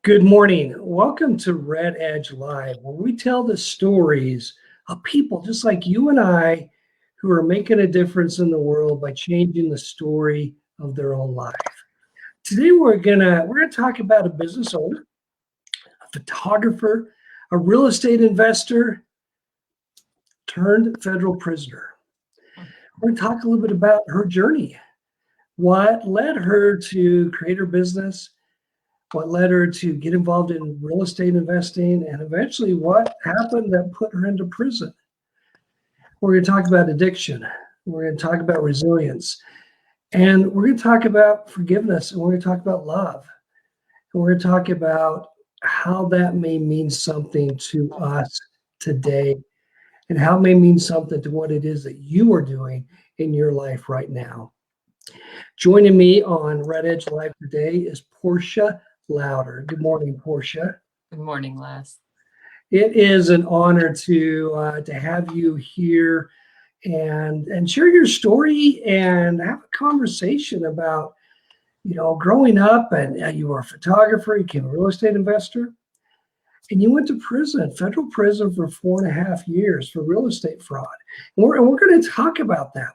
Good morning. Welcome to Red Edge Live, where we tell the stories of people just like you and I who are making a difference in the world by changing the story of their own life. Today we're gonna talk about a business owner, a photographer, a real estate investor turned federal prisoner. We're gonna talk a little bit about her journey, what led her to create her business, what led her to get involved in real estate investing, and eventually what happened that put her into prison. We're going to talk about addiction. We're going to talk about resilience. And we're going to talk about forgiveness. And we're going to talk about love. And we're going to talk about how that may mean something to us today and how it may mean something to what it is that you are doing in your life right now. Joining me on Red Edge Live today is Portia Louder. Good morning, Portia. Good morning, Les. It is an honor to have you here and share your story and have a conversation about, growing up and you were a photographer, you became a real estate investor, and you went to prison, federal prison for 4.5 years for real estate fraud. And we're going to talk about that.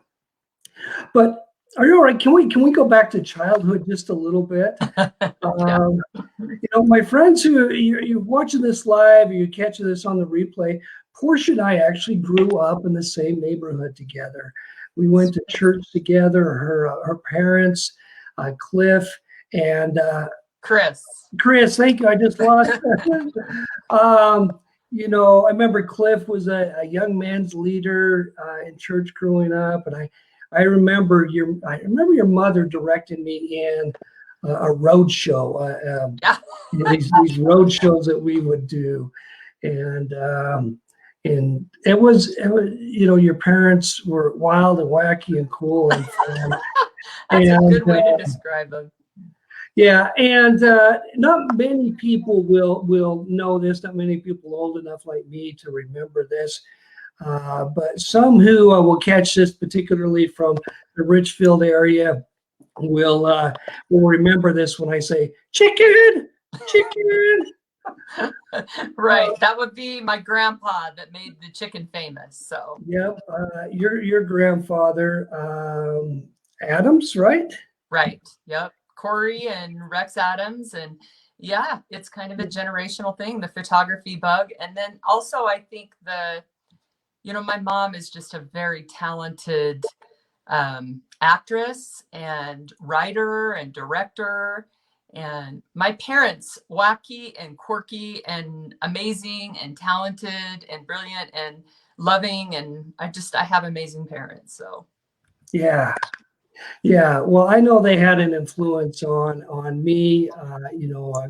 But are you all right? Can we go back to childhood just a little bit? Yeah. My friends who you're watching this live, or you're catching this on the replay, Portia and I actually grew up in the same neighborhood together. We went to church together. Her parents, Cliff and Chris. Thank you. I just lost. I remember Cliff was a young man's leader in church growing up, and I remember your mother directing me in a road show, these road shows that we would do, and it was your parents were wild and wacky and cool and fun. That's a good way to describe them. Yeah, and not many people will know this. Not many people old enough like me to remember this. But some who will catch this, particularly from the Richfield area, will remember this when I say chicken. Right, that would be my grandpa that made the chicken famous. So yep, your grandfather, Adams, right? Right. Yep. Corey and Rex Adams, and yeah, it's kind of a generational thing, the photography bug. And then also I think my mom is just a very talented actress and writer and director. And my parents, wacky and quirky and amazing and talented and brilliant and loving. And I have amazing parents. So yeah. Well, I know they had an influence on me,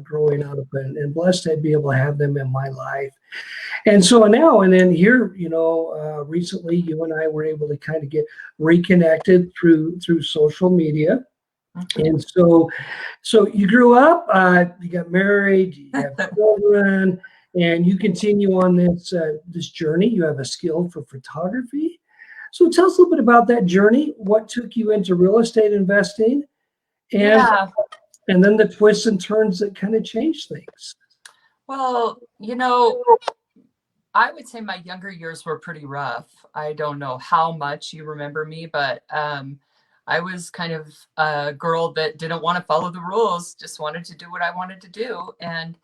growing up, and blessed to be able to have them in my life. And so now and then here, recently you and I were able to kind of get reconnected through social media. okay. And so you grew up, you got married, you have children, and you continue on this journey. You have a skill for photography. So tell us a little bit about that journey. What took you into real estate investing, and then the twists and turns that kind of changed things? Well, I would say my younger years were pretty rough. I don't know how much you remember me, but I was kind of a girl that didn't want to follow the rules, just wanted to do what I wanted to do. And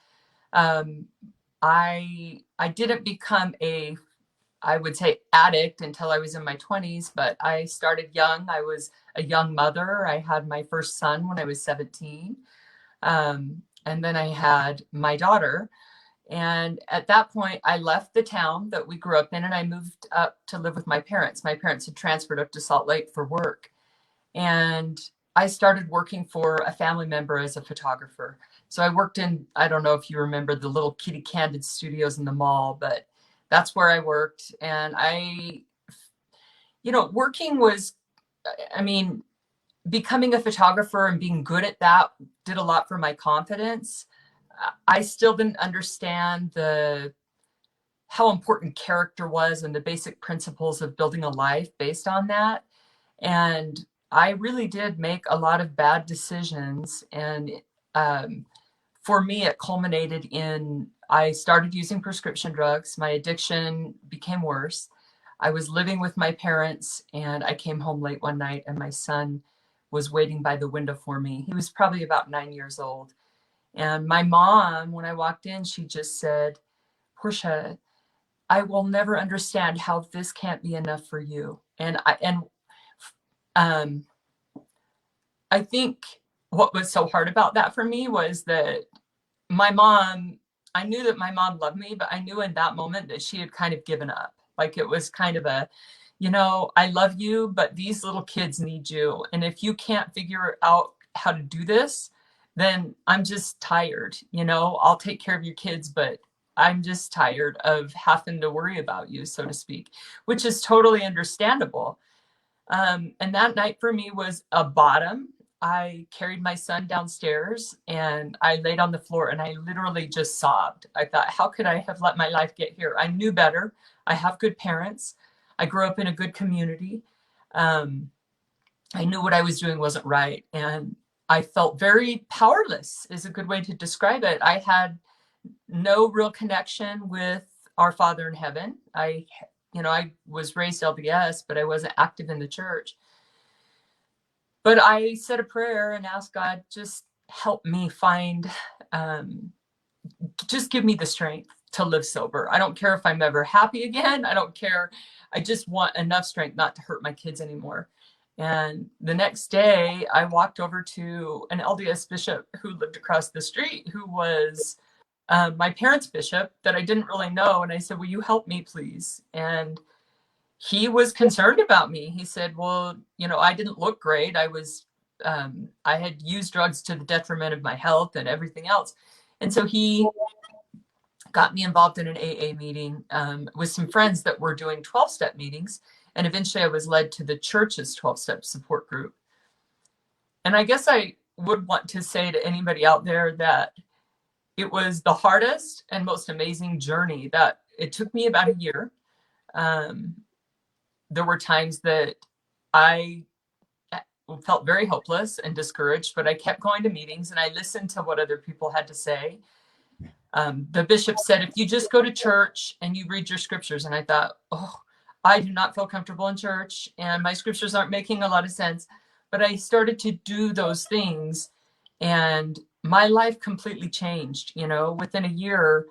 I didn't become I would say addict until I was in my 20s, but I started young. I was a young mother. I had my first son when I was 17. And then I had my daughter. And at that point, I left the town that we grew up in and I moved up to live with my parents. My parents had transferred up to Salt Lake for work. And I started working for a family member as a photographer. So I worked in, I don't know if you remember the little Kitty Candid studios in the mall, but that's where I worked. And working was, becoming a photographer and being good at that did a lot for my confidence. I still didn't understand how important character was and the basic principles of building a life based on that. And I really did make a lot of bad decisions and for me, it culminated in, I started using prescription drugs. My addiction became worse. I was living with my parents, and I came home late one night, and my son was waiting by the window for me. He was probably about 9 years old. And my mom, when I walked in, she just said, Portia, I will never understand how this can't be enough for you. Um, I think what was so hard about that for me was that my mom, I knew that my mom loved me, but I knew in that moment that she had kind of given up. Like it was kind of a, I love you, but these little kids need you. And if you can't figure out how to do this, then I'm just tired. I'll take care of your kids, but I'm just tired of having to worry about you, so to speak, which is totally understandable. And that night for me was a bottom. I carried my son downstairs and I laid on the floor and I literally just sobbed. I thought, how could I have let my life get here? I knew better. I have good parents. I grew up in a good community. I knew what I was doing wasn't right. And I felt very powerless is a good way to describe it. I had no real connection with our Father in heaven. I was raised LDS, but I wasn't active in the church. But I said a prayer and asked God, just help me find, just give me the strength to live sober. I don't care if I'm ever happy again. I don't care. I just want enough strength not to hurt my kids anymore. And the next day I walked over to an LDS bishop who lived across the street, who was my parents' bishop that I didn't really know. And I said, will you help me, please? And he was concerned about me. He said, well, I didn't look great. I had used drugs to the detriment of my health and everything else. And so he got me involved in an AA meeting with some friends that were doing 12-step meetings. And eventually I was led to the church's 12-step support group. And I guess I would want to say to anybody out there that it was the hardest and most amazing journey. That it took me about a year. There were times that I felt very hopeless and discouraged, but I kept going to meetings and I listened to what other people had to say. The bishop said, if you just go to church and you read your scriptures, and I thought, oh, I do not feel comfortable in church and my scriptures aren't making a lot of sense. But I started to do those things and my life completely changed. Within a year,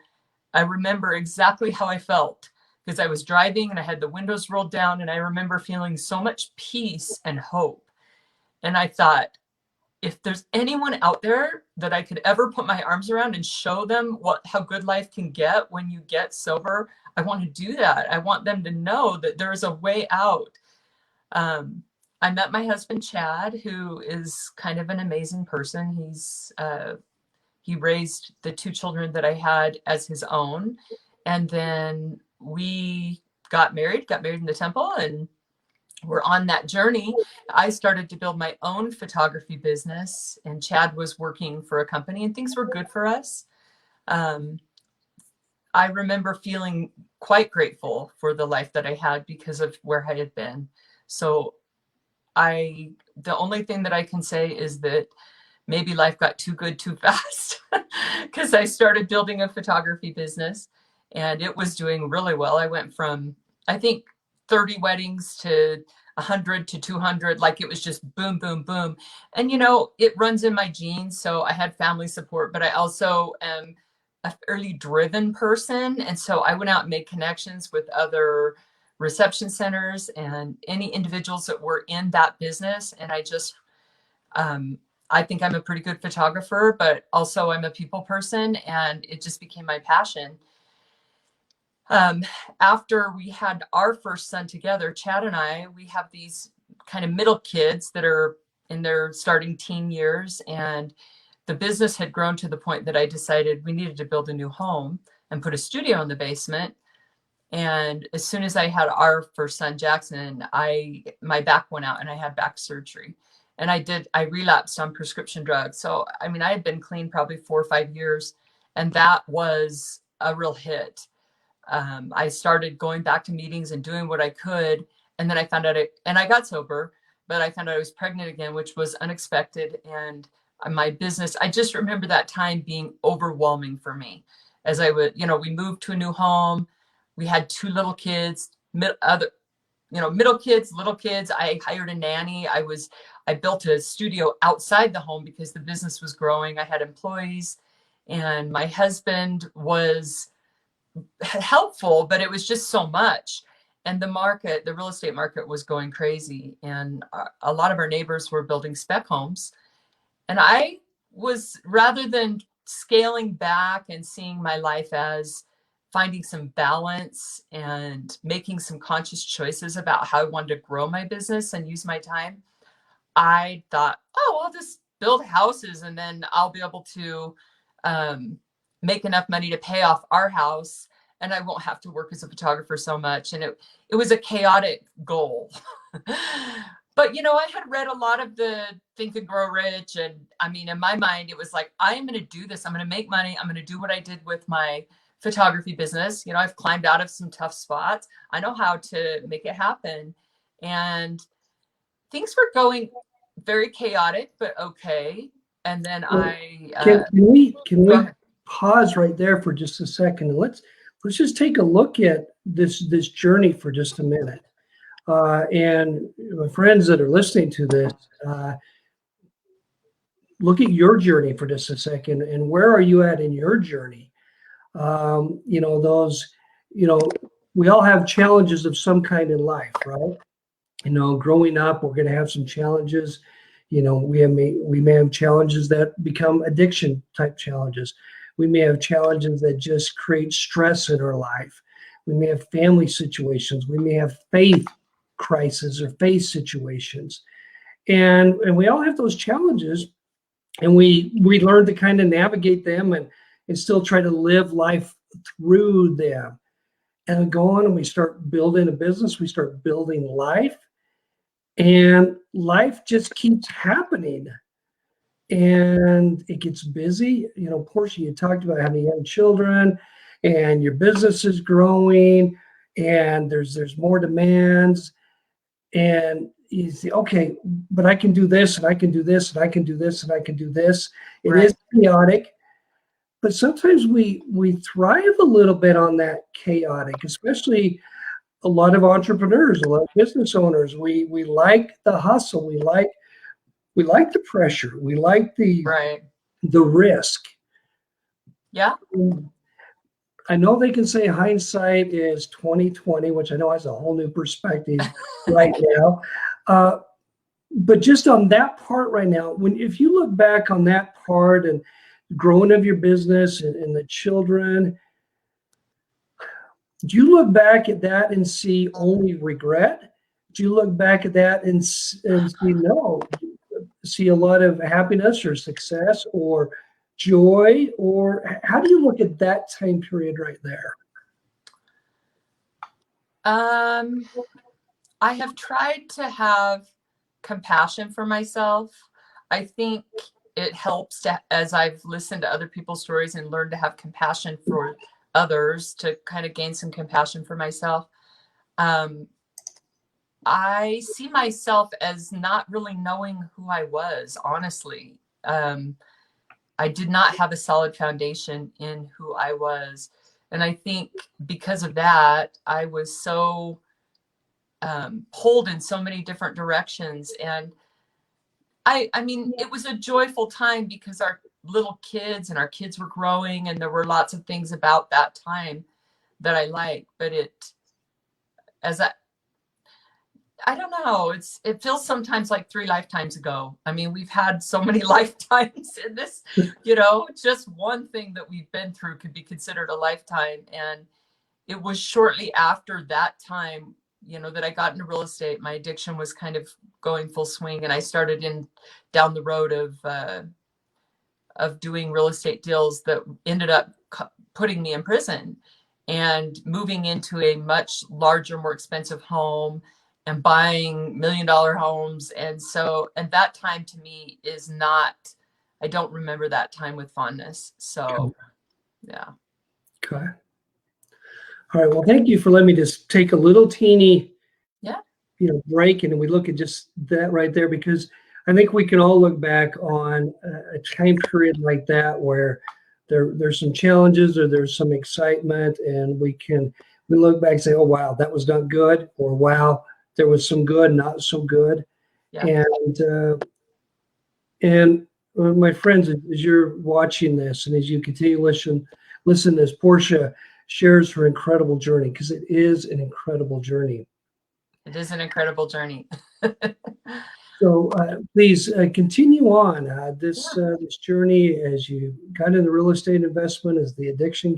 I remember exactly how I felt because I was driving and I had the windows rolled down and I remember feeling so much peace and hope. And I thought, if there's anyone out there that I could ever put my arms around and show them how good life can get when you get sober, I want to do that. I want them to know that there's a way out. I met my husband, Chad, who is kind of an amazing person. He raised the 2 children that I had as his own. And then we got married in the temple, and we're on that journey. I started to build my own photography business, and Chad was working for a company, and things were good for us. I remember feeling quite grateful for the life that I had because of where I had been. So the only thing that I can say is that maybe life got too good too fast because I started building a photography business and it was doing really well. I went from, I think, 30 weddings to 100 to 200. Like it was just boom, boom, boom. And, it runs in my genes. So I had family support, but I also am a fairly driven person. And so I went out and made connections with other reception centers and any individuals that were in that business. And I just, I think I'm a pretty good photographer, but also I'm a people person, and it just became my passion. After we had our first son together, Chad and I, we have these kind of middle kids that are in their starting teen years. And the business had grown to the point that I decided we needed to build a new home and put a studio in the basement. And as soon as I had our first son, Jackson, my back went out and I had back surgery. And I relapsed on prescription drugs. So, I had been clean probably 4 or 5 years, and that was a real hit. I started going back to meetings and doing what I could. And then I found out and I got sober, but I found out I was pregnant again, which was unexpected. And my business. I just remember that time being overwhelming for me as I would, we moved to a new home. We had 2 little kids, middle kids, little kids. I hired a nanny. I built a studio outside the home because the business was growing. I had employees, and my husband was helpful, but it was just so much. And the real estate market was going crazy. And a lot of our neighbors were building spec homes. And I was, rather than scaling back and seeing my life as finding some balance and making some conscious choices about how I wanted to grow my business and use my time, I thought, oh, I'll just build houses and then I'll be able to make enough money to pay off our house, and I won't have to work as a photographer so much. And it was a chaotic goal. But, I had read a lot of the Think and Grow Rich. And I mean, in my mind, it was like, I'm going to do this. I'm going to make money. I'm going to do what I did with my photography business. I've climbed out of some tough spots. I know how to make it happen. And things were going very chaotic, but okay. And then can we pause right there for just a second? And let's just take a look at this journey for just a minute. And my friends that are listening to this, look at your journey for just a second, and where are you at in your journey? We all have challenges of some kind in life, right? Growing up, we're going to have some challenges. We may have challenges that become addiction type challenges. We may have challenges that just create stress in our life. We may have family situations. We may have faith crisis or faith situations. And we all have those challenges, and we learn to kind of navigate them and still try to live life through them. And we go on and we start building a business, we start building life, and life just keeps happening. And it gets busy. Portia, you talked about having young children, and your business is growing, and there's more demands. And you say, okay, but I can do this, and I can do this, and I can do this, and I can do this. It is chaotic, but sometimes we thrive a little bit on that chaotic, especially a lot of entrepreneurs, a lot of business owners. We like the hustle. We like the pressure. We like the risk. Yeah. I know they can say hindsight is 20/20, which I know has a whole new perspective right now. But just on that part right now, if you look back on that part and growing of your business and the children, do you look back at that and see only regret? Do you look back at that and see a lot of happiness or success or joy? Or how do you look at that time period right there? I have tried to have compassion for myself. I think it helps as I've listened to other people's stories and learned to have compassion for others, to kind of gain some compassion for myself. I see myself as not really knowing who I was, honestly. I did not have a solid foundation in who I was. And I think because of that, I was so pulled in so many different directions. And I mean, it was a joyful time because our little kids and our kids were growing, and there were lots of things about that time that I liked. But I don't know. It feels sometimes like 3 lifetimes ago. I mean, we've had so many lifetimes in this, just one thing that we've been through could be considered a lifetime. And it was shortly after that time, that I got into real estate. My addiction was kind of going full swing, and I started down the road of doing real estate deals that ended up putting me in prison and moving into a much larger, more expensive home and buying $1 million homes. And that time to me is not, I don't remember that time with fondness. So, yeah. Okay. All right. Well, thank you for letting me just take a little teeny, break, and we look at just that right there, because I think we can all look back on a time period like that where there's some challenges or there's some excitement, and we look back and say, oh wow, that was not good, or wow, there was some good, not so good. Yeah. And my friends, as you're watching this and as you continue to listen as Portia shares her incredible journey, because it is an incredible journey. It is an incredible journey. So please continue on this journey as you got into real estate investment, as the addiction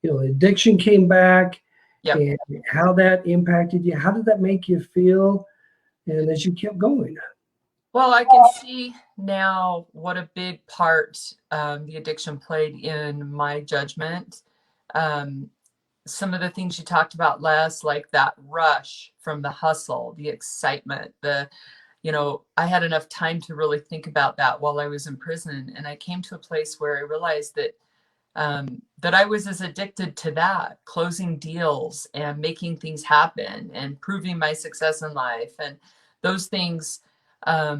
addiction came back, Yep. and how that impacted you. How did that make you feel? And as you kept going. Well, I can see now what a big part the addiction played in my judgment. Some of the things you talked about, Les, like that rush from the hustle, the excitement, I had enough time to really think about that while I was in prison. And I came to a place where I realized that that I was as addicted to that, closing deals and making things happen and proving my success in life. And those things are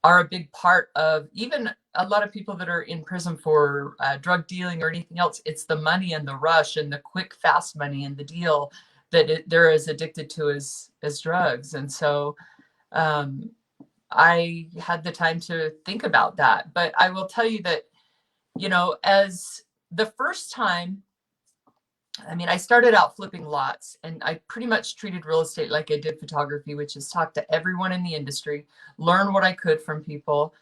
a big part of even a lot of people that are in prison for drug dealing or anything else. It's the money and the rush and the quick, fast money and the deal that they're as addicted to as drugs. And so I had the time to think about that. But I will tell you that, as the first time, I started out flipping lots, and I pretty much treated real estate like I did photography, which is talk to everyone in the industry, learn what I could from people.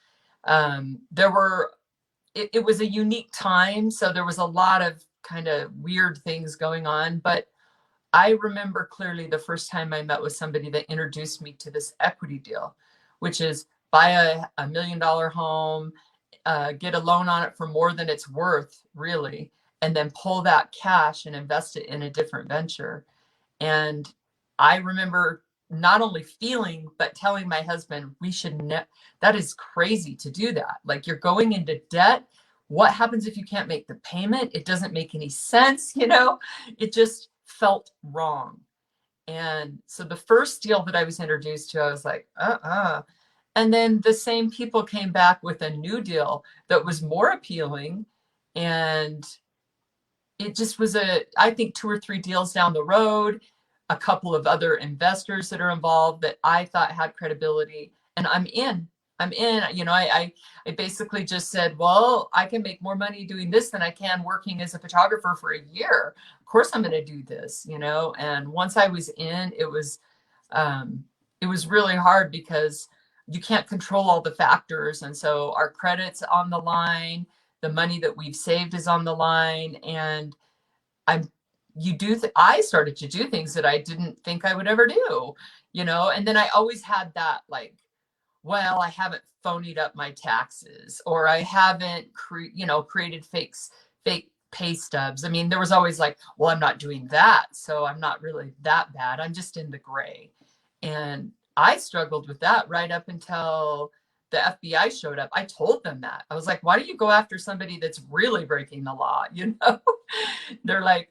It was a unique time, so there was a lot of kind of weird things going on. But I remember clearly the first time I met with somebody that introduced me to this equity deal, which is buy a $1 million home, get a loan on it for more than it's worth, really, and then pull that cash and invest it in a different venture. And I remember not only feeling, but telling my husband, that is crazy to do that. Like, you're going into debt. What happens if you can't make the payment? It doesn't make any sense. It just felt wrong. And so the first deal that I was introduced to, I was like, And then the same people came back with a new deal that was more appealing. And it just was I think 2 or 3 deals down the road, a couple of other investors that are involved that I thought had credibility, and I'm in. I basically just said, well, I can make more money doing this than I can working as a photographer for a year. Of course I'm going to do this, and once I was in, it was really hard because you can't control all the factors. And so our credit's on the line, the money that we've saved is on the line. And I started to do things that I didn't think I would ever do, and then I always had that, like, well, I haven't phonied up my taxes, or I haven't created fake pay stubs. There was always like, well, I'm not doing that, so I'm not really that bad. I'm just in the gray. And I struggled with that right up until the FBI showed up. I told them that. I was like, why do you go after somebody that's really breaking the law? They're like,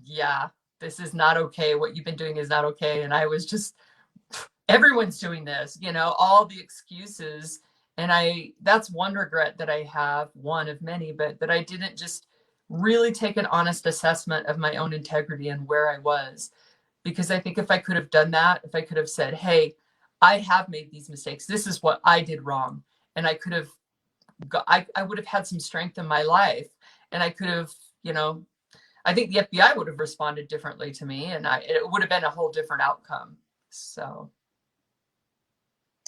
yeah, this is not okay. What you've been doing is not okay. And I was just, everyone's doing this, all the excuses. And that's one regret that I have, one of many, but that I didn't just really take an honest assessment of my own integrity and where I was. Because I think if I could have done that, if I could have said, hey, I have made these mistakes, this is what I did wrong, and I could have, I would have had some strength in my life, and I could have, I think the FBI would have responded differently to me, and it would have been a whole different outcome. So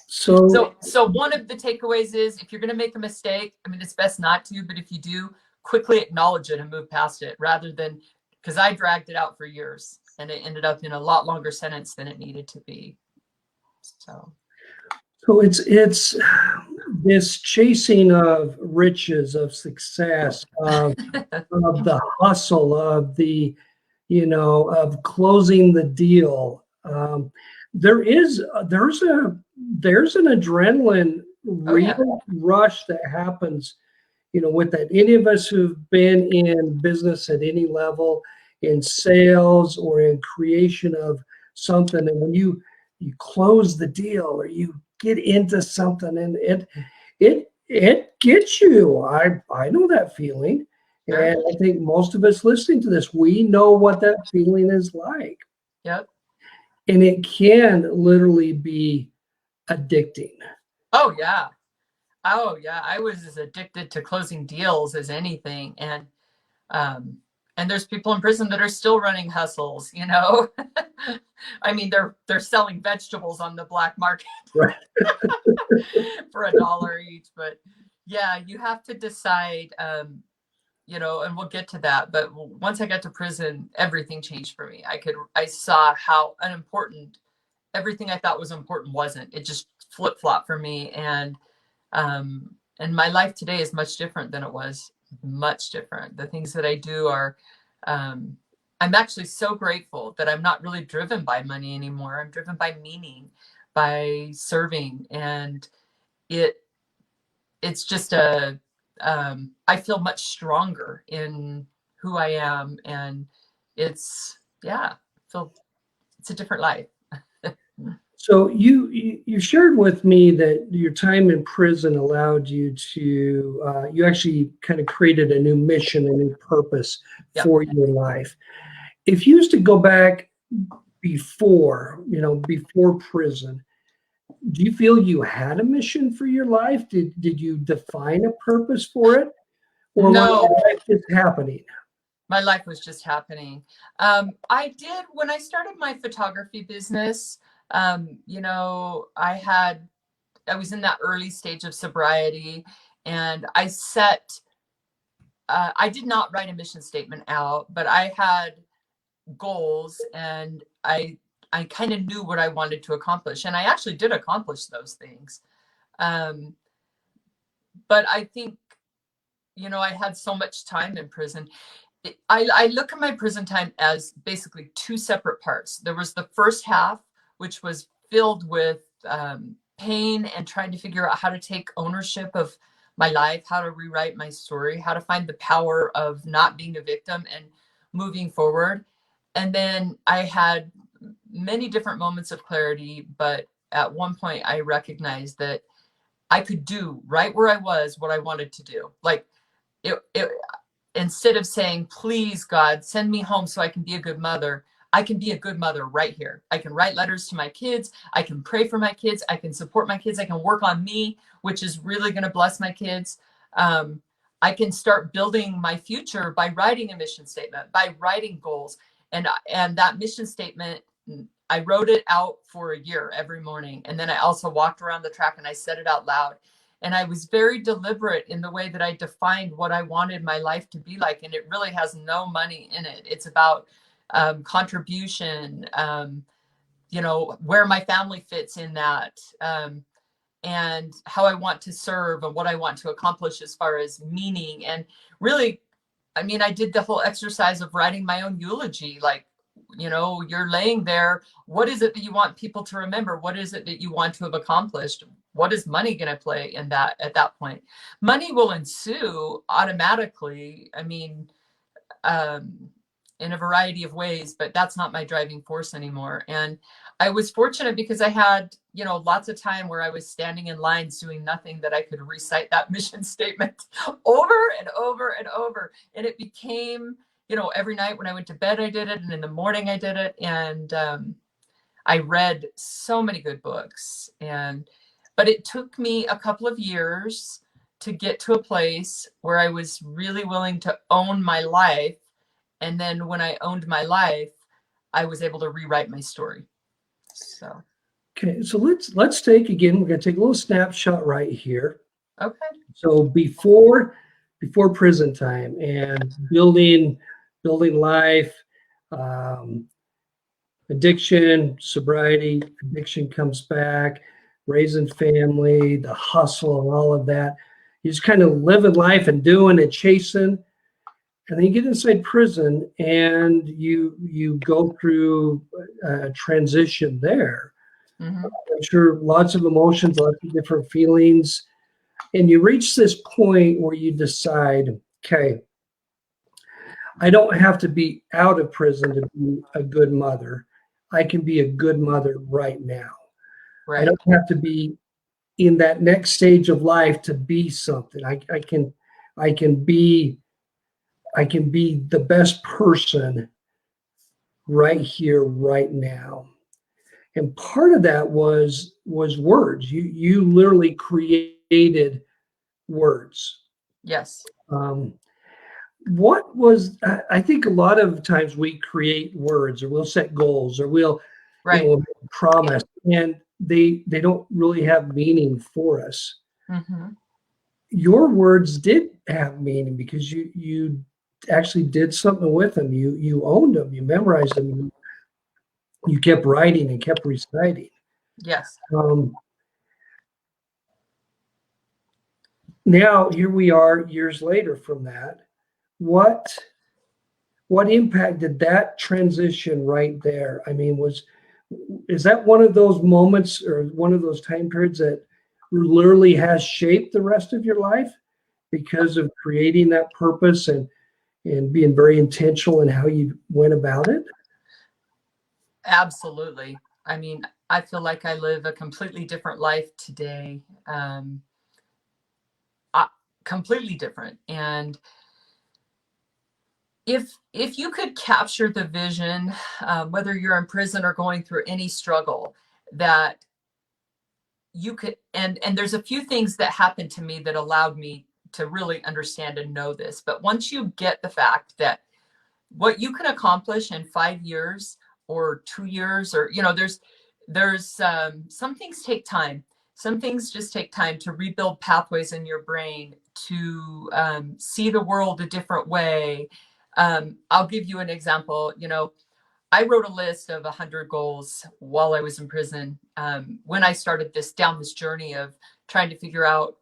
one of the takeaways is, if you're going to make a mistake, it's best not to, but if you do, quickly acknowledge it and move past it, rather than, because I dragged it out for years and it ended up in a lot longer sentence than it needed to be. So it's this chasing of riches, of success, of the hustle, of the, of closing the deal. There's an adrenaline rush that happens, with that. Any of us who've been in business at any level, in sales or in creation of something, and when you close the deal or you get into something, and it gets you. I know that feeling. Sure. And I think most of us listening to this, we know what that feeling is like. Yep. And it can literally be addicting. Oh yeah. Oh yeah. I was as addicted to closing deals as anything. And there's people in prison that are still running hustles, you know. I mean, they're selling vegetables on the black market Right. for $1 each. But yeah, you have to decide, you know, and we'll get to that. But once I got to prison, everything changed for me. I saw how unimportant everything I thought was important wasn't. It just flip-flopped for me. And my life today is much different than it was. Much different. The things that I do are, I'm actually so grateful that I'm not really driven by money anymore. I'm driven by meaning, by serving, and it's just I feel much stronger in who I am, and it's a different life. So you shared with me that your time in prison allowed you to you actually kind of created a new mission, a new purpose Yep. for your life. If you used to go back before prison, do you feel you had a mission for your life? Did you define a purpose for it, or was No. life just happening? My life was just happening. I did, when I started my photography business, you know, I was in that early stage of sobriety, and I did not write a mission statement out, but I had goals, and I kind of knew what I wanted to accomplish, and I actually did accomplish those things. But I think, you know, I had so much time in prison. I look at my prison time as basically two separate parts. There was the first half, which was filled with pain and trying to figure out how to take ownership of my life, how to rewrite my story, how to find the power of not being a victim and moving forward. And then I had many different moments of clarity, but at one point I recognized that I could do right where I was what I wanted to do. Like it instead of saying, please God, send me home so I can be a good mother, I can be a good mother right here. I can write letters to my kids. I can pray for my kids. I can support my kids. I can work on me, which is really going to bless my kids. I can start building my future by writing a mission statement, by writing goals. And that mission statement, I wrote it out for a year every morning. And then I also walked around the track and I said it out loud. And I was very deliberate in the way that I defined what I wanted my life to be like. And it really has no money in it. It's about contribution, you know, where my family fits in that, and how I want to serve and what I want to accomplish as far as meaning. And really, I mean, I did the whole exercise of writing my own eulogy. Like, you know, you're laying there. What is it that you want people to remember? What is it that you want to have accomplished? What is money going to play in that at that point? Money will ensue automatically. I mean, in a variety of ways, but that's not my driving force anymore. And I was fortunate because I had, you know, lots of time where I was standing in lines doing nothing that I could recite that mission statement over and over and over. And it became, you know, every night when I went to bed, I did it. And in the morning I did it. And I read so many good books. But it took me a couple of years to get to a place where I was really willing to own my life. And then when I owned my life, I was able to rewrite my story. So. Okay, so let's take again. We're going to take a little snapshot right here. Okay. So before prison time and building life, addiction, sobriety, addiction comes back, raising family, the hustle, and all of that. You just kind of living life and doing and chasing. And then you get inside prison and you go through a transition there. Mm-hmm. I'm sure lots of emotions, lots of different feelings. And you reach this point where you decide, okay, I don't have to be out of prison to be a good mother. I can be a good mother right now. Right. I don't have to be in that next stage of life to be something. I can be the best person right here, right now. And part of that was words. You literally created words. Yes. What was I think a lot of times we create words, or we'll set goals, or we'll Right. we'll promise, and they don't really have meaning for us. Mm-hmm. Your words did have meaning because you actually did something with them. You owned them. You memorized them. You kept writing and kept reciting. Yes. Now here we are years later from that. What impact did that transition right there? I mean, is that one of those moments or one of those time periods that literally has shaped the rest of your life because of creating that purpose and being very intentional in how you went about it? Absolutely. I mean, I feel like I live a completely different life today. Completely different. And if you could capture the vision, whether you're in prison or going through any struggle, that you could, and there's a few things that happened to me that allowed me to really understand and know this. But once you get the fact that what you can accomplish in 5 years or 2 years, or there's some things take time. Some things just take time to rebuild pathways in your brain, to see the world a different way. I'll give you an example. I wrote a list of 100 goals while I was in prison, when I started down this journey of trying to figure out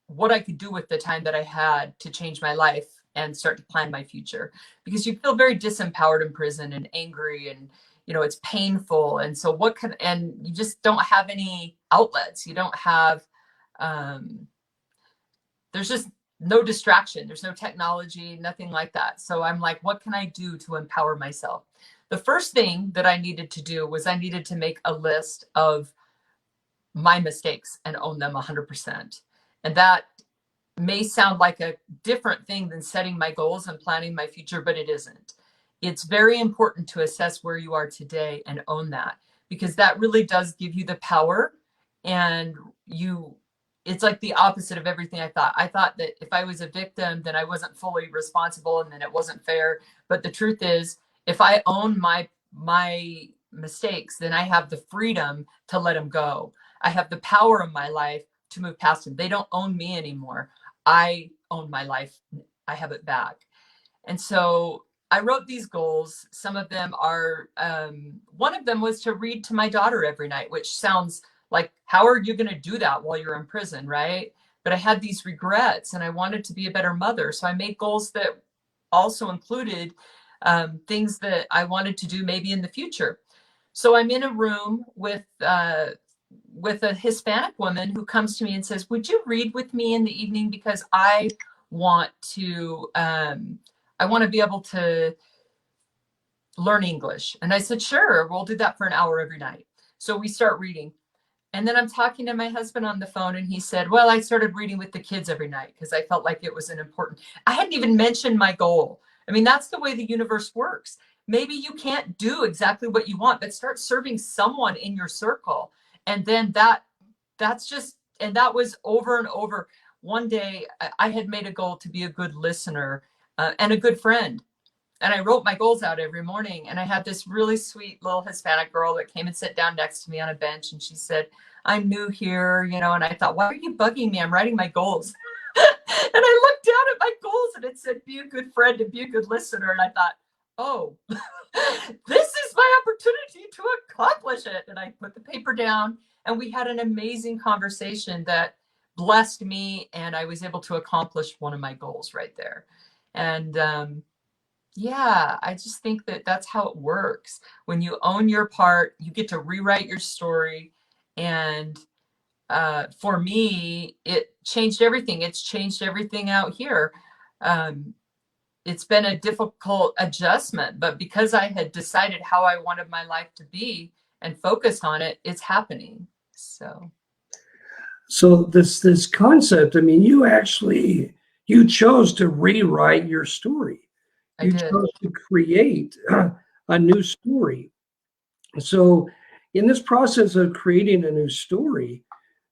what I could do with the time that I had to change my life and start to plan my future. Because you feel very disempowered in prison and angry, and it's painful. And so and you just don't have any outlets. You don't have, there's just no distraction. There's no technology, nothing like that. So I'm like, what can I do to empower myself? The first thing that I needed to do was I needed to make a list of my mistakes and own them 100%. And that may sound like a different thing than setting my goals and planning my future, but it isn't. It's very important to assess where you are today and own that, because that really does give you the power. And it's like the opposite of everything I thought. I thought that if I was a victim, then I wasn't fully responsible and then it wasn't fair. But the truth is, if I own my mistakes, then I have the freedom to let them go. I have the power in my life to move past them. They don't own me anymore. I own my life. I have it back. And so I wrote these goals. Some of them are, one of them was to read to my daughter every night, which sounds like, how are you going to do that while you're in prison, right? But I had these regrets and I wanted to be a better mother. So I made goals that also included things that I wanted to do maybe in the future. So I'm in a room with a Hispanic woman who comes to me and says, would you read with me in the evening? Because I want to be able to learn English. And I said, sure, we'll do that for an hour every night. So we start reading. And then I'm talking to my husband on the phone and he said, well, I started reading with the kids every night because I felt like it was I hadn't even mentioned my goal. I mean, that's the way the universe works. Maybe you can't do exactly what you want, but start serving someone in your circle. And then that was over and over. One day I had made a goal to be a good listener and a good friend. And I wrote my goals out every morning. And I had this really sweet little Hispanic girl that came and sat down next to me on a bench. And she said, I'm new here, and I thought, why are you bugging me? I'm writing my goals. And I looked down at my goals and it said, be a good friend and be a good listener. And I thought, oh, this is my opportunity to accomplish it. And I put the paper down and we had an amazing conversation that blessed me. And I was able to accomplish one of my goals right there. And yeah, I just think that that's how it works. When you own your part, you get to rewrite your story. And for me, it changed everything. It's changed everything out here. It's been a difficult adjustment, but because I had decided how I wanted my life to be and focused on it, it's happening. So So this concept, I mean, you chose to rewrite your story. I You did. chose to create a new story. So in this process of creating a new story,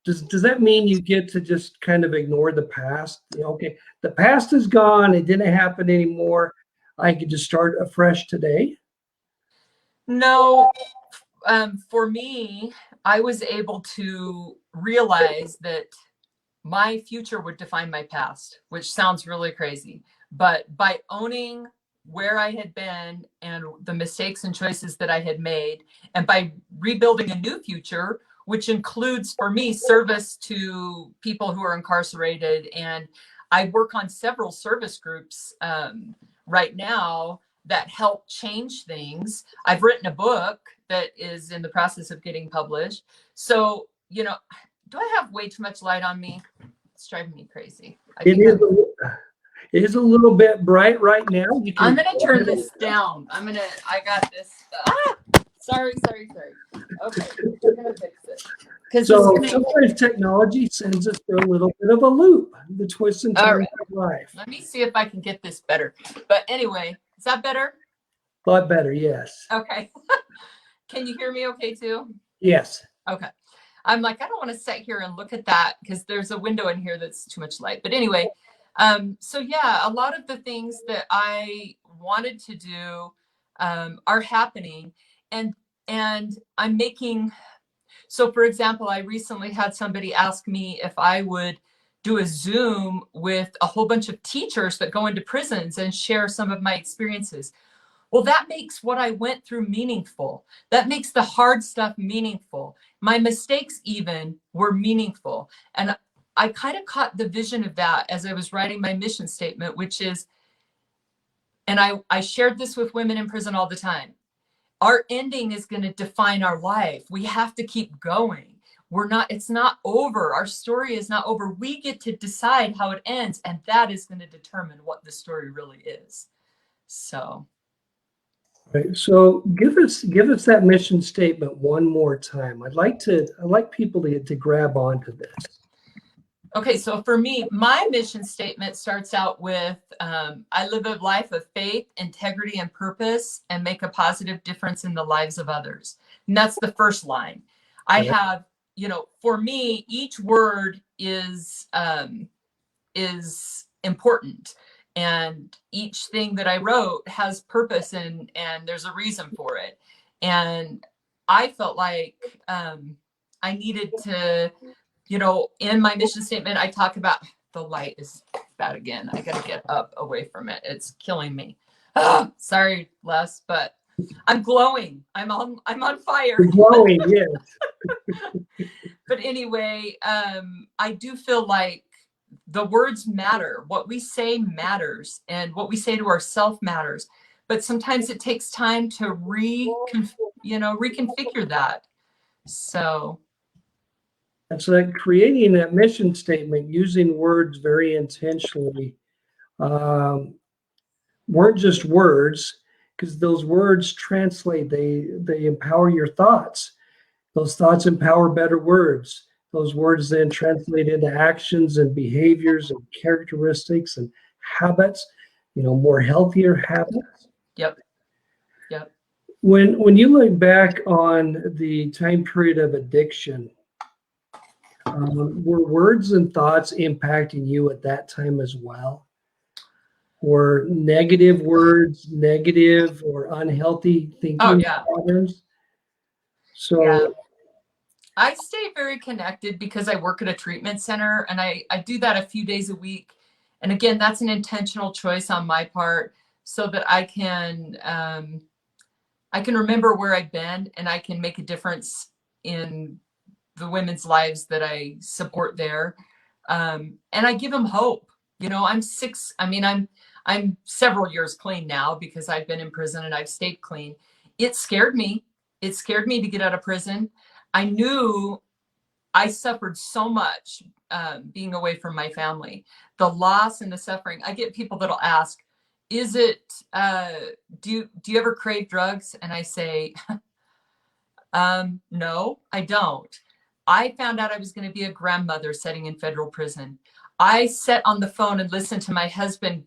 does that mean you get to just kind of ignore the past? Okay, the past is gone, it didn't happen anymore. I could just start afresh today. No, for me, I was able to realize that my future would define my past, which sounds really crazy. But by owning where I had been and the mistakes and choices that I had made, and by rebuilding a new future, which includes for me service to people who are incarcerated. And I work on several service groups right now that help change things. I've written a book that is in the process of getting published. So, do I have way too much light on me? It's driving me crazy. It is a little bit bright right now. I'm gonna turn this down. I got this. Sorry. Okay, we're gonna fix it. So sometimes technology sends us through a little bit of a loop, the twists and turns of life. Let me see if I can get this better. But anyway, is that better? A lot better, yes. Okay. Can you hear me okay too? Yes. Okay. I'm like, I don't want to sit here and look at that because there's a window in here that's too much light. But anyway, so yeah, a lot of the things that I wanted to do are happening, and I'm making. So, for example, I recently had somebody ask me if I would do a Zoom with a whole bunch of teachers that go into prisons and share some of my experiences. Well, that makes what I went through meaningful. That makes the hard stuff meaningful. My mistakes even were meaningful. And I kind of caught the vision of that as I was writing my mission statement, which is, and I shared this with women in prison all the time. Our ending is going to define our life. We have to keep going. It's not over. Our story is not over. We get to decide how it ends, and that is going to determine what the story really is. So. Right. So give us that mission statement one more time. I'd like people to grab onto this. Okay, so for me, my mission statement starts out with, I live a life of faith, integrity, and purpose, and make a positive difference in the lives of others. And that's the first line. I have, for me, each word is important. And each thing that I wrote has purpose and there's a reason for it. And I felt like I needed to, in my mission statement, I talk about the light is bad again. I got to get up away from it. It's killing me. Sorry, Les, but I'm glowing. I'm on fire. You're glowing, yes. But anyway, I do feel like the words matter. What we say matters, and what we say to ourselves matters. But sometimes it takes time to reconfigure that. So. And so that creating that mission statement using words very intentionally weren't just words, because those words translate. They empower your thoughts. Those thoughts empower better words. Those words then translate into actions and behaviors and characteristics and habits, more healthier habits. Yep. When you look back on the time period of addiction, were words and thoughts impacting you at that time as well? Or negative words, negative or unhealthy thinking patterns? So. Yeah. I stay very connected because I work at a treatment center, and I do that a few days a week. And again, that's an intentional choice on my part so that I can remember where I've been, and I can make a difference in the women's lives that I support there. And I give them hope. I'm several years clean now because I've been in prison and I've stayed clean. It scared me. It scared me to get out of prison. I knew I suffered so much being away from my family, the loss and the suffering. I get people that'll ask, do you ever crave drugs? And I say, no, I don't. I found out I was going to be a grandmother sitting in federal prison. I sat on the phone and listened to my husband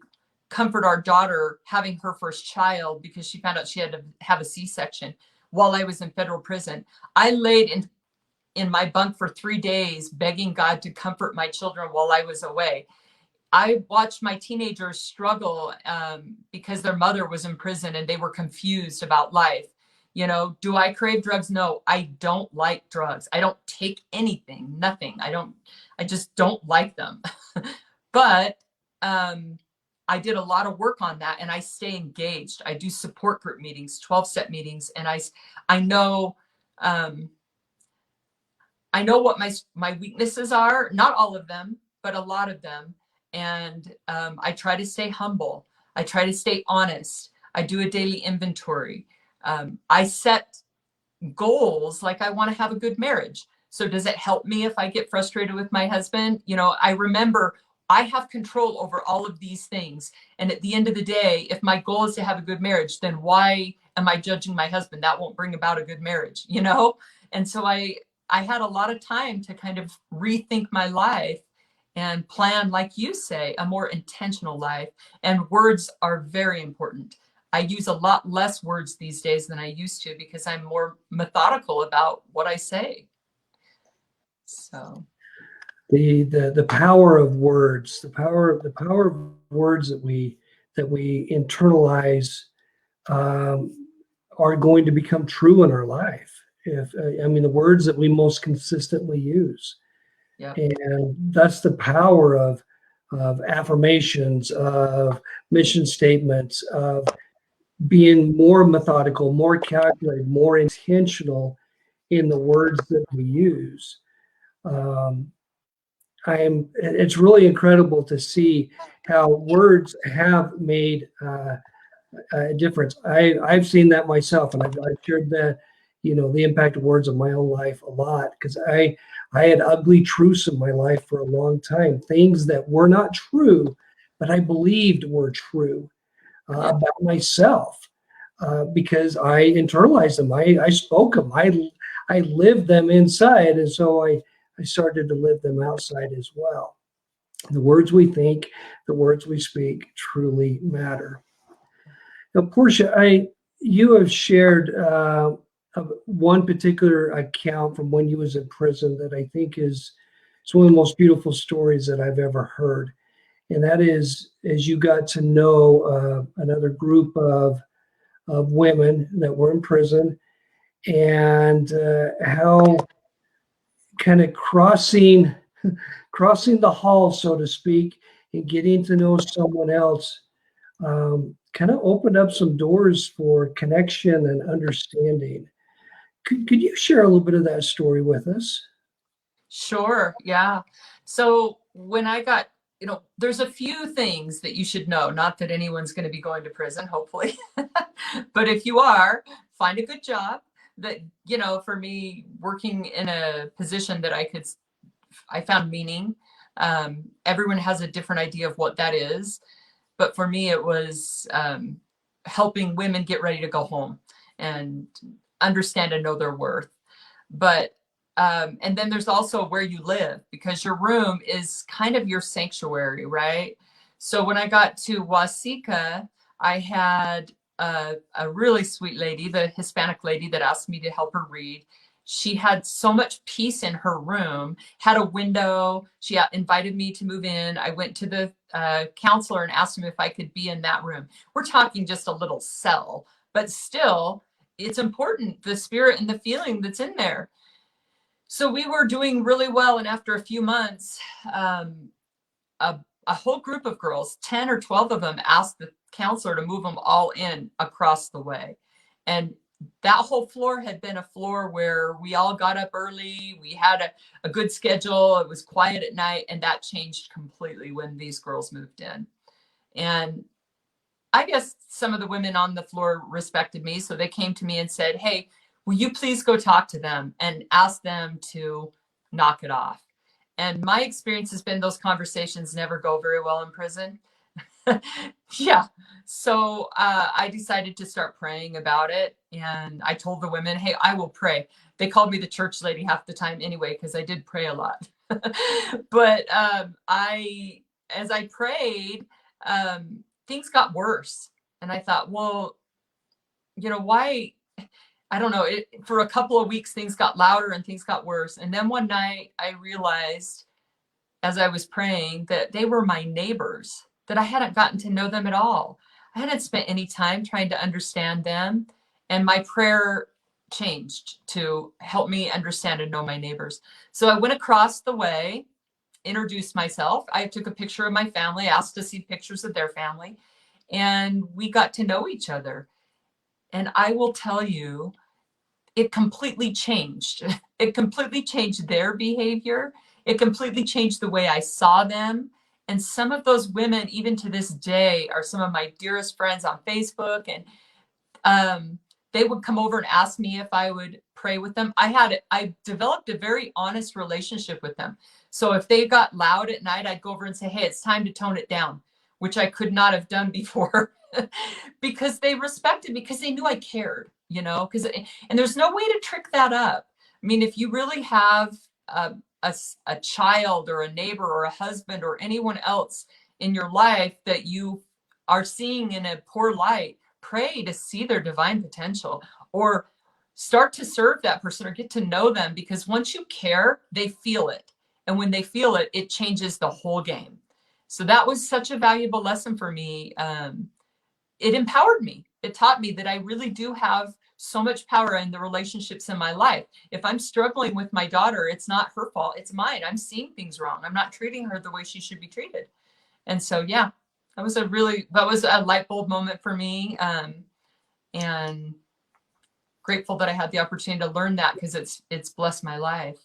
comfort our daughter having her first child because she found out she had to have a C-section while I was in federal prison. I laid in my bunk for 3 days begging God to comfort my children while I was away. I watched my teenagers struggle because their mother was in prison and they were confused about life. You know, do I crave drugs? No, I don't like drugs. I don't take anything, nothing. I just don't like them. But I did a lot of work on that, and I stay engaged. I do support group meetings, 12-step meetings, and I know what my weaknesses are, not all of them, but a lot of them. And I try to stay humble. I try to stay honest. I do a daily inventory. I set goals, like I want to have a good marriage. So does it help me if I get frustrated with my husband? You know, I remember I have control over all of these things. And at the end of the day, if my goal is to have a good marriage, then why am I judging my husband? That won't bring about a good marriage, you know? And so I had a lot of time to kind of rethink my life and plan, like you say, a more intentional life. And words are very important. I use a lot less words these days than I used to because I'm more methodical about what I say. So The power of words, the power of words that we internalize are going to become true in our life. If I mean the words that we most consistently use. yeah. And that's the power of affirmations, of mission statements, of being more methodical, more calculated, more intentional in the words that we use. It's really incredible to see how words have made a difference. I've seen that myself, and I've shared the impact of words on my own life a lot, because I had ugly truths in my life for a long time, things that were not true, but I believed were true about myself because I internalized them. I spoke them. I lived them inside, and so I started to live them outside as well. The words we think, the words we speak truly matter. Now, Portia, you have shared one particular account from when you was in prison that I think is it's one of the most beautiful stories that I've ever heard. And that is as you got to know another group of women that were in prison, and how kind of crossing the hall, so to speak, and getting to know someone else kind of opened up some doors for connection and understanding. Could you share a little bit of that story with us? Sure. Yeah. So when I got, there's a few things that you should know, not that anyone's going to be going to prison, hopefully, but if you are, find a good job that, for me, working in a position that I found meaning. Everyone has a different idea of what that is. But for me, it was helping women get ready to go home and understand and know their worth. But and then there's also where you live, because your room is kind of your sanctuary, right? So when I got to Wasika, I had a really sweet lady, the Hispanic lady that asked me to help her read. She had so much peace in her room, had a window. She invited me to move in. I went to the counselor and asked him if I could be in that room. We're talking just a little cell, but still, it's important, the spirit and the feeling that's in there. So we were doing really well. And after a few months, a whole group of girls, 10 or 12 of them, asked the counselor to move them all in across the way. And that whole floor had been a floor where we all got up early. We had a good schedule. It was quiet at night. And that changed completely when these girls moved in. And I guess some of the women on the floor respected me. So they came to me and said, hey, will you please go talk to them and ask them to knock it off? And my experience has been those conversations never go very well in prison. Yeah. So I decided to start praying about it. And I told the women, hey, I will pray. They called me the church lady half the time anyway, because I did pray a lot. But as I prayed, things got worse. And I thought, well, why? I don't know. For a couple of weeks, things got louder and things got worse. And then one night I realized, as I was praying, that they were my neighbors, that I hadn't gotten to know them at all. I hadn't spent any time trying to understand them. And my prayer changed to help me understand and know my neighbors. So I went across the way, introduced myself. I took a picture of my family, asked to see pictures of their family, and we got to know each other. And I will tell you, it completely changed. It completely changed their behavior. It completely changed the way I saw them. And some of those women, even to this day, are some of my dearest friends on Facebook. And they would come over and ask me if I would pray with them. I developed a very honest relationship with them. So if they got loud at night, I'd go over and say, hey, it's time to tone it down, which I could not have done before. Because they respected me, because they knew I cared, and there's no way to trick that up. I mean, if you really have a child or a neighbor or a husband or anyone else in your life that you are seeing in a poor light, pray to see their divine potential, or start to serve that person or get to know them, because once you care, they feel it. And when they feel it, it changes the whole game. So that was such a valuable lesson for me. It empowered me. It taught me that I really do have so much power in the relationships in my life. If I'm struggling with my daughter, it's not her fault, it's mine. I'm seeing things wrong. I'm not treating her the way she should be treated. And so, yeah, that was a light bulb moment for me. And grateful that I had the opportunity to learn that, because it's blessed my life.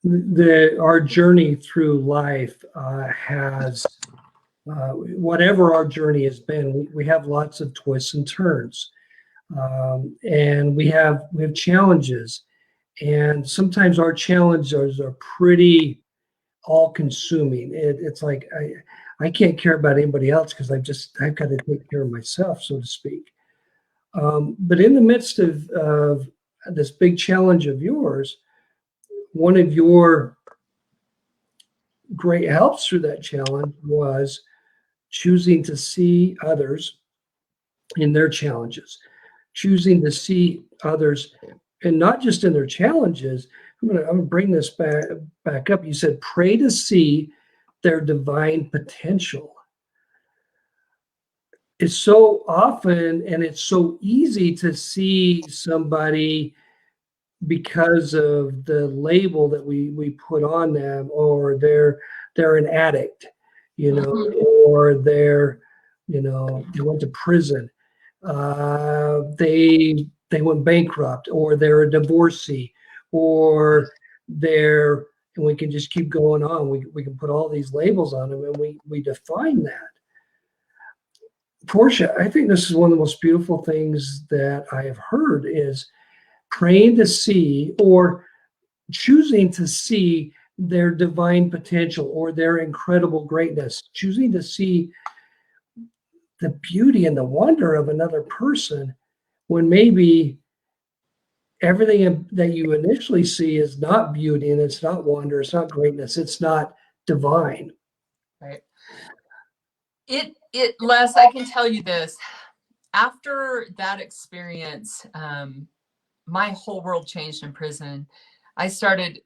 Our journey through life has, whatever our journey has been, we have lots of twists and turns, and we have challenges, and sometimes our challenges are pretty all-consuming. It's like I can't care about anybody else, because I've got to take care of myself, so to speak. But in the midst of this big challenge of yours, one of your great helps through that challenge was choosing to see others in their challenges, choosing to see others, and not just in their challenges. I'm gonna bring this back up. You said pray to see their divine potential. It's so often, and it's so easy to see somebody because of the label that we put on them, or they're an addict, or they went to prison, they went bankrupt, or they're a divorcee, or and we can just keep going on. We can put all these labels on them, and we define that. Portia, I think this is one of the most beautiful things that I have heard, is praying to see, or choosing to see their divine potential or their incredible greatness, choosing to see the beauty and the wonder of another person, when maybe everything that you initially see is not beauty, and it's not wonder, it's not greatness, it's not divine. Right. Les, I can tell you this. After that experience, my whole world changed in prison. I started,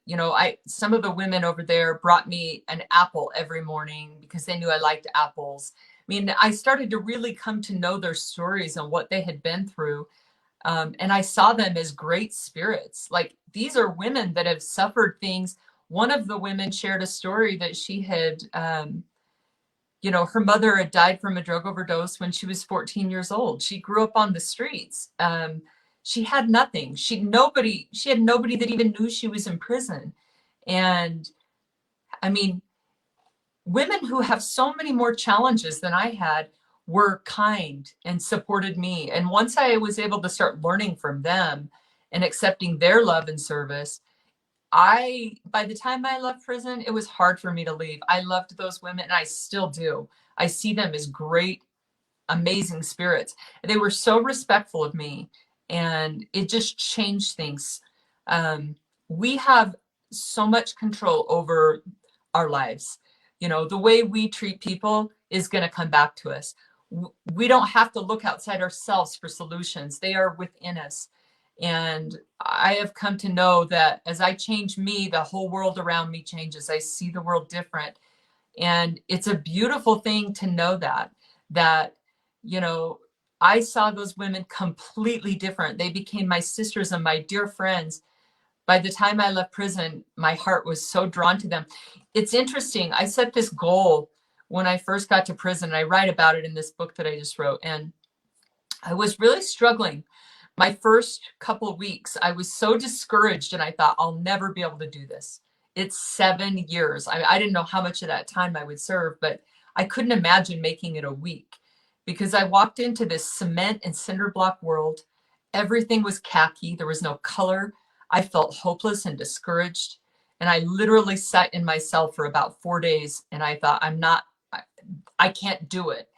some of the women over there brought me an apple every morning because they knew I liked apples. I mean, I started to really come to know their stories and what they had been through. And I saw them as great spirits. Like, these are women that have suffered things. One of the women shared a story that she had, her mother had died from a drug overdose when she was 14 years old. She grew up on the streets. She had nothing. She had nobody that even knew she was in prison. And I mean, women who have so many more challenges than I had were kind and supported me. And once I was able to start learning from them and accepting their love and service, by the time I left prison, it was hard for me to leave. I loved those women, and I still do. I see them as great, amazing spirits. They were so respectful of me, and it just changed things. We have so much control over our lives. You know, the way we treat people is going to come back to us. We don't have to look outside ourselves for solutions. They are within us. And I have come to know that as I change me, the whole world around me changes. I see the world different. And it's a beautiful thing to know that, you know, I saw those women completely different. They became my sisters and my dear friends. By the time I left prison, my heart was so drawn to them. It's interesting. I set this goal when I first got to prison. I write about it in this book that I just wrote. And I was really struggling. My first couple of weeks, I was so discouraged, and I thought, I'll never be able to do this. It's 7 years. I didn't know how much of that time I would serve, but I couldn't imagine making it a week, because I walked into this cement and cinder block world. Everything was khaki. There was no color. I felt hopeless and discouraged. And I literally sat in my cell for about 4 days, and I thought, I can't do it.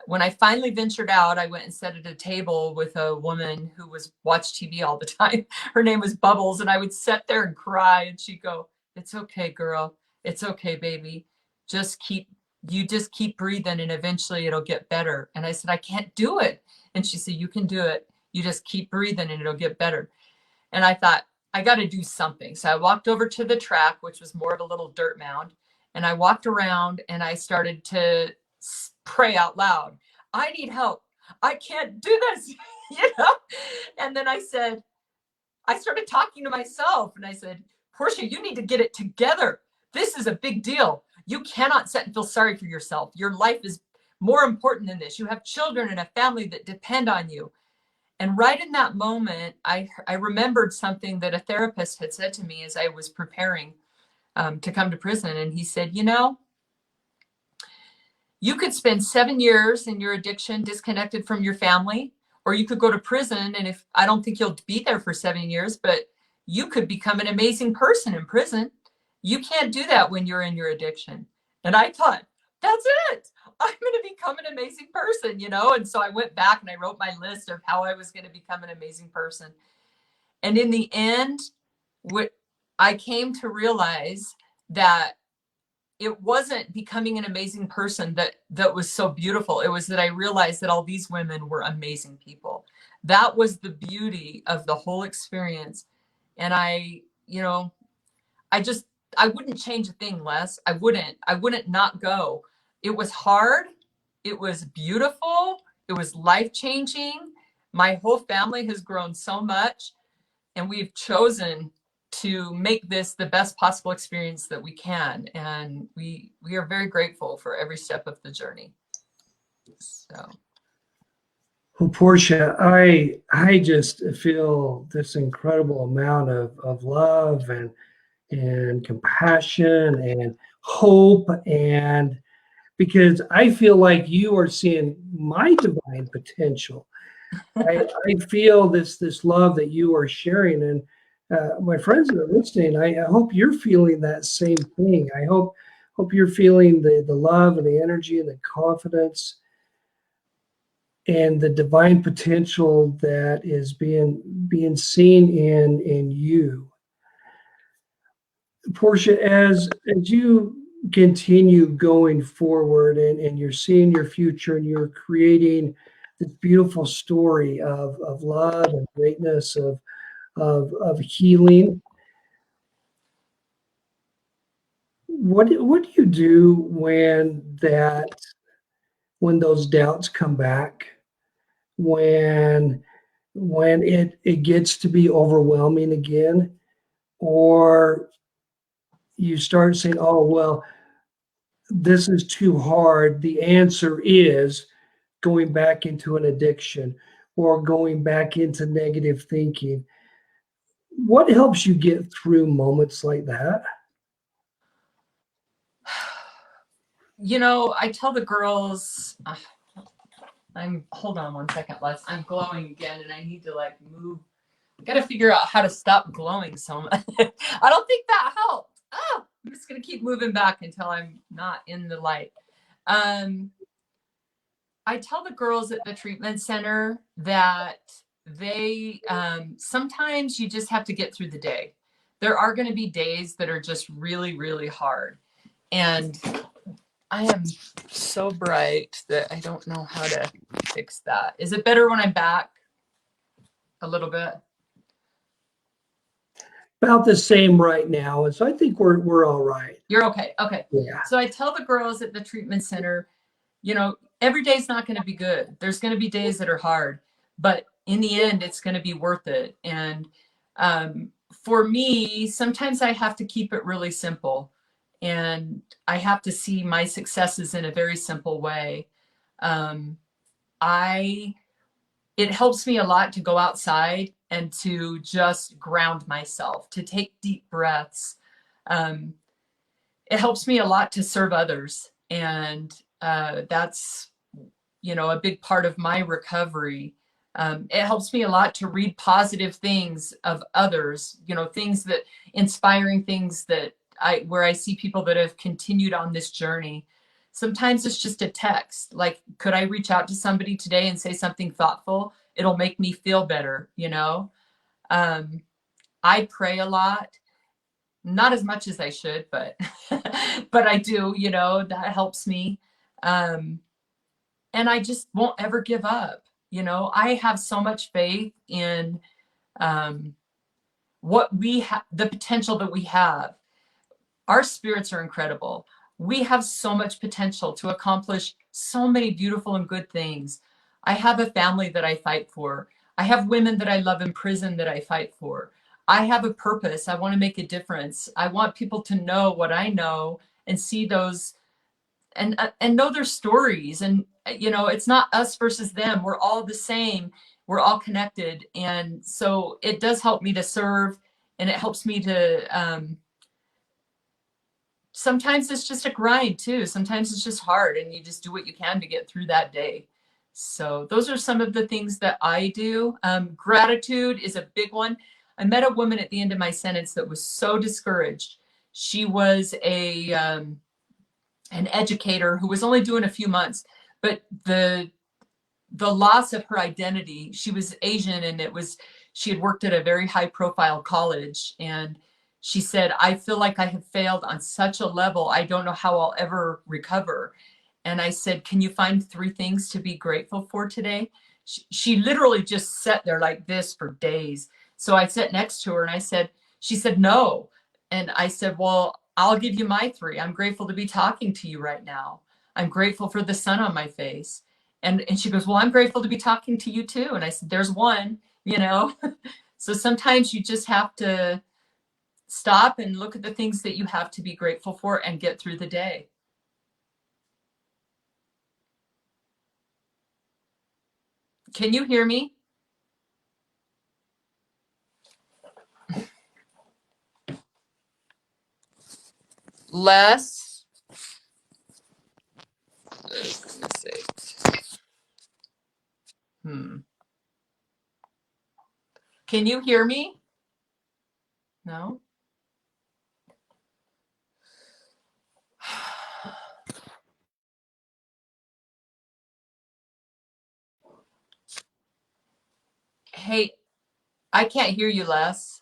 When I finally ventured out, I went and sat at a table with a woman who watched TV all the time. Her name was Bubbles. And I would sit there and cry, and she'd go, "It's okay, girl. It's okay, baby. You just keep breathing, and eventually it'll get better." And I said, "I can't do it." And she said, "You can do it. You just keep breathing and it'll get better." And I thought, I got to do something. So I walked over to the track, which was more of a little dirt mound. And I walked around, and I started to pray out loud. "I need help. I can't do this." And then I started talking to myself, and I said, "Portia, you need to get it together. This is a big deal. You cannot sit and feel sorry for yourself. Your life is more important than this. You have children and a family that depend on you." And right in that moment, I remembered something that a therapist had said to me as I was preparing to come to prison. And he said, "You could spend 7 years in your addiction disconnected from your family, or you could go to prison. And if I don't think you'll be there for 7 years, but you could become an amazing person in prison. You can't do that when you're in your addiction." And I thought, that's it. I'm going to become an amazing person, And so I went back and I wrote my list of how I was going to become an amazing person. And in the end, I came to realize that it wasn't becoming an amazing person that was so beautiful. It was that I realized that all these women were amazing people. That was the beauty of the whole experience. And I wouldn't change a thing, Les. I wouldn't not go. It was hard. It was beautiful. It was life-changing. My whole family has grown so much, and we've chosen to make this the best possible experience that we can. And we are very grateful for every step of the journey. So. Well, Portia, I just feel this incredible amount of love and compassion and hope, and because I feel like you are seeing my divine potential. I feel this love that you are sharing, and my friends that are listening, I hope you're feeling that same thing. I hope you're feeling the love and the energy and the confidence and the divine potential that is being seen in you. Portia, as you continue going forward and you're seeing your future and you're creating this beautiful story of love and greatness, of healing, what do you do when those doubts come back, when it gets to be overwhelming again, or you start saying, "Oh, well, this is too hard"? The answer is going back into an addiction or going back into negative thinking. What helps you get through moments like that? I tell the girls, hold on one second, Les. I'm glowing again, and I need to move got to figure out how to stop glowing so much. I don't think that helped. Oh, I'm just going to keep moving back until I'm not in the light. I tell the girls at the treatment center that they sometimes you just have to get through the day. There are going to be days that are just really, really hard. And I am so bright that I don't know how to fix that. Is it better when I'm back a little bit? About the same right now. And so I think we're all right. You're okay. Okay. Yeah. So I tell the girls at the treatment center, you know, every day's not going to be good. There's going to be days that are hard, but in the end, it's going to be worth it. And for me, sometimes I have to keep it really simple, and I have to see my successes in a very simple way. It helps me a lot to go outside and to just ground myself, to take deep breaths. It helps me a lot to serve others, and that's a big part of my recovery. It helps me a lot to read positive things of others, things that inspiring things that where I see people that have continued on this journey. Sometimes it's just a text. Like, could I reach out to somebody today and say something thoughtful? It'll make me feel better, I pray a lot, not as much as I should, but but I do, that helps me. And I just won't ever give up. I have so much faith in what we have, the potential that we have. Our spirits are incredible. We have so much potential to accomplish so many beautiful and good things. I have a family that I fight for. I have women that I love in prison that I fight for. I have a purpose. I want to make a difference. I want people to know what I know and see those and know their stories. And it's not us versus them. We're all the same. We're all connected. And so it does help me to serve, and it helps me to sometimes it's just a grind too. Sometimes it's just hard, and you just do what you can to get through that day. So those are some of the things that I do. Gratitude is a big one. I met a woman at the end of my sentence that was so discouraged. She was an educator who was only doing a few months, but the loss of her identity, she was Asian, and she had worked at a very high profile college, and she said, I feel like I have failed on such a level. I don't know how I'll ever recover. And I said, can you find 3 things to be grateful for today? She literally just sat there like this for days. So I sat next to her and she said, no. And I said, well, I'll give you my 3. I'm grateful to be talking to you right now. I'm grateful for the sun on my face. And she goes, well, I'm grateful to be talking to you too. And I said, there's one, So sometimes you just have to stop and look at the things that you have to be grateful for and get through the day. Can you hear me? Les? Oh, goodness sakes. Can you hear me? No? Hey, I can't hear you, Les.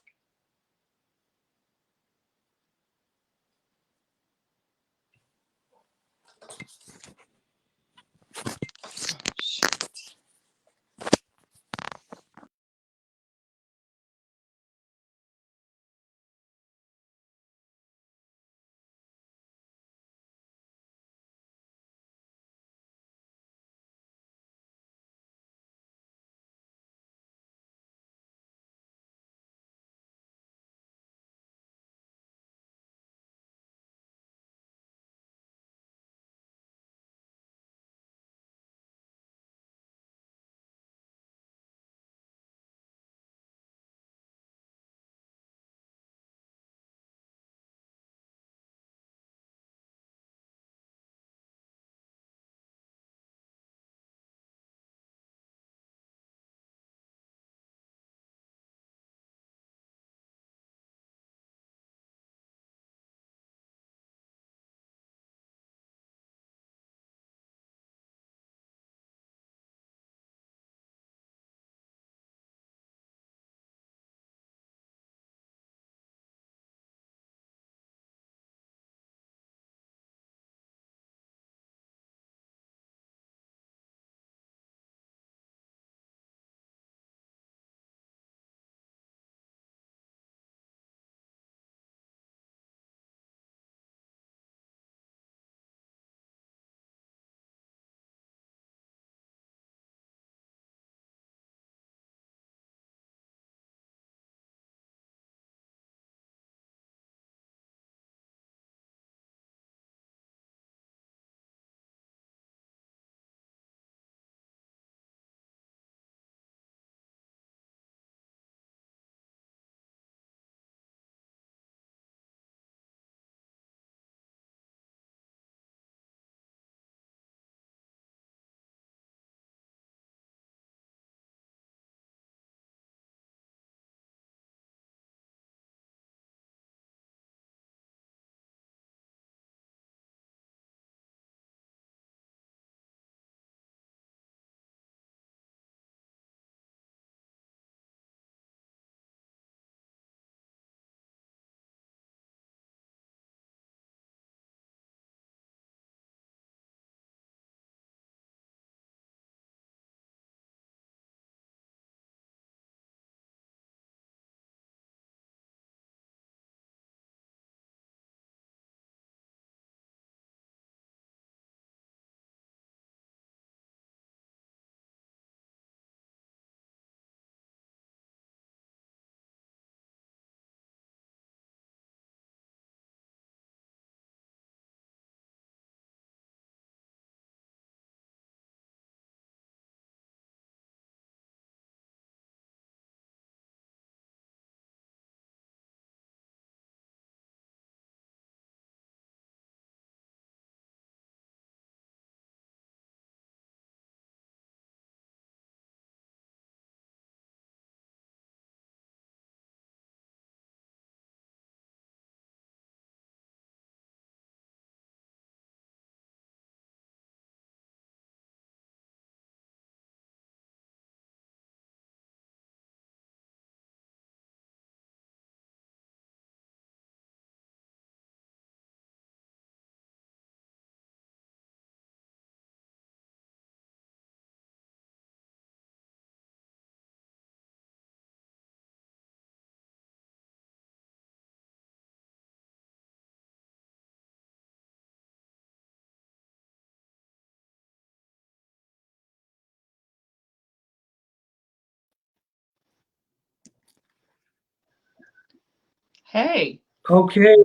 Hey. Okay.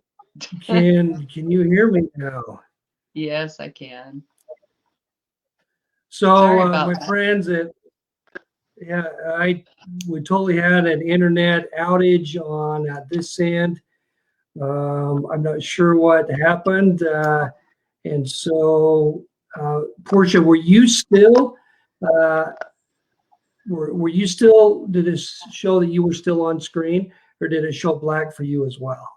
Can you hear me now? Yes, I can. So, Sorry about my that. friends, yeah, we totally had an internet outage on this end. I'm not sure what happened, and so, Portia, were you still? Uh, were you still? Did it show that you were still on screen, or did it show black for you as well?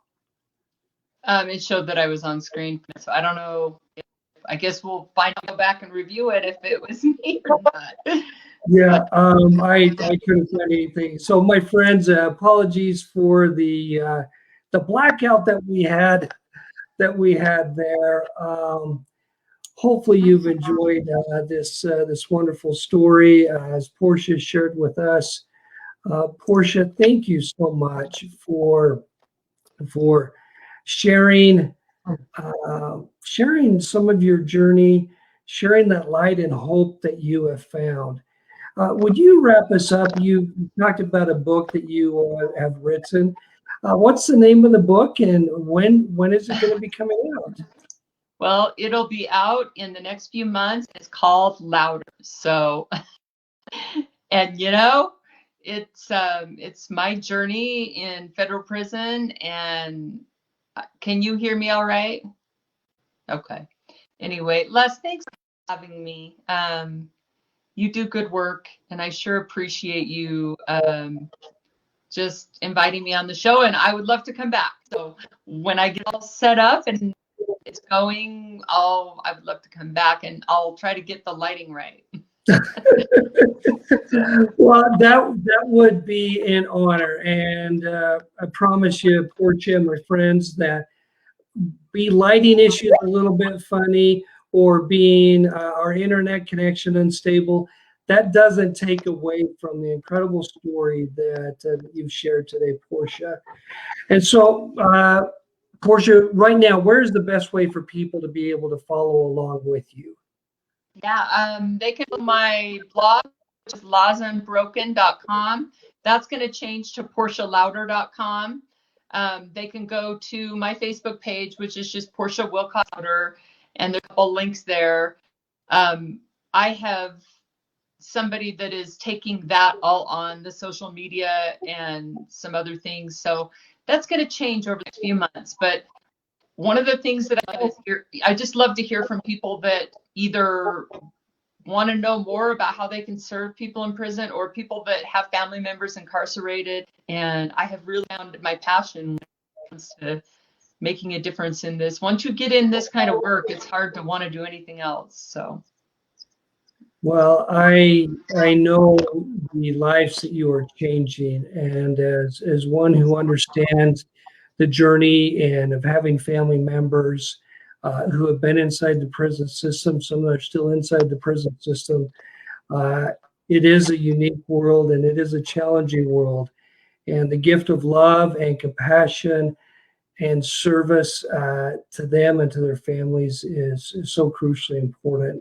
It showed that I was on screen, so I don't know. I guess we'll go back and review it if it was me or not. Yeah, I couldn't find anything. So my friends, apologies for the blackout that we had there. Hopefully you've enjoyed this wonderful story as Portia shared with us. Portia, thank you so much for sharing sharing some of your journey, sharing that light and hope that you have found. Would you wrap us up? You talked about a book that you have written. What's the name of the book, and when is it going to be coming out? Well, it'll be out in the next few months. It's called Louder. So, and it's my journey in federal prison. And can you hear me all right? Okay. Anyway, Les, thanks for having me. You do good work, and I sure appreciate you just inviting me on the show. And I would love to come back. So when I get all set up and it's going, I would love to come back, and I'll try to get the lighting right. Well, that would be an honor, and I promise you, Portia, my friends, that be lighting issues a little bit funny or being our internet connection unstable, that doesn't take away from the incredible story that you've shared today, Portia. And so, Portia, right now, where's the best way for people to be able to follow along with you? Yeah, they can go to my blog, which is lasunbroken.com. That's going to change to portialouder.com. They can go to my Facebook page, which is just Portia Wilcox Louder, and there's a couple links there. I have somebody that is taking that all on the social media and some other things. So that's going to change over the few months. But one of the things that I just love to hear from people that either want to know more about how they can serve people in prison or people that have family members incarcerated. And I have really found my passion when it comes to making a difference in this. Once you get in this kind of work, it's hard to want to do anything else. So. Well, I know the lives that you are changing, and as one who understands the journey and of having family members who have been inside the prison system, some that are still inside the prison system, uh, it is a unique world and it is a challenging world. And the gift of love and compassion and service to them and to their families is so crucially important.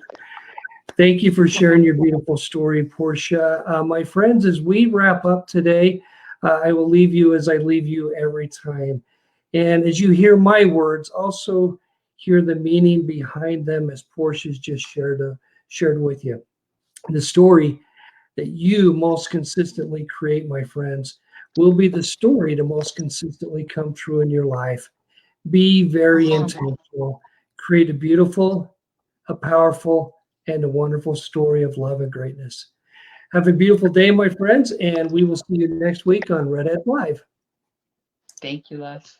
Thank you for sharing your beautiful story, Portia. My friends, as we wrap up today, I will leave you as I leave you every time. And as you hear my words, also hear the meaning behind them as Portia's just shared with you. The story that you most consistently create, my friends, will be the story to most consistently come true in your life. Be very intentional. Create a beautiful, a powerful, and a wonderful story of love and greatness. Have a beautiful day, my friends, and we will see you next week on Red Ed Live. Thank you, Les.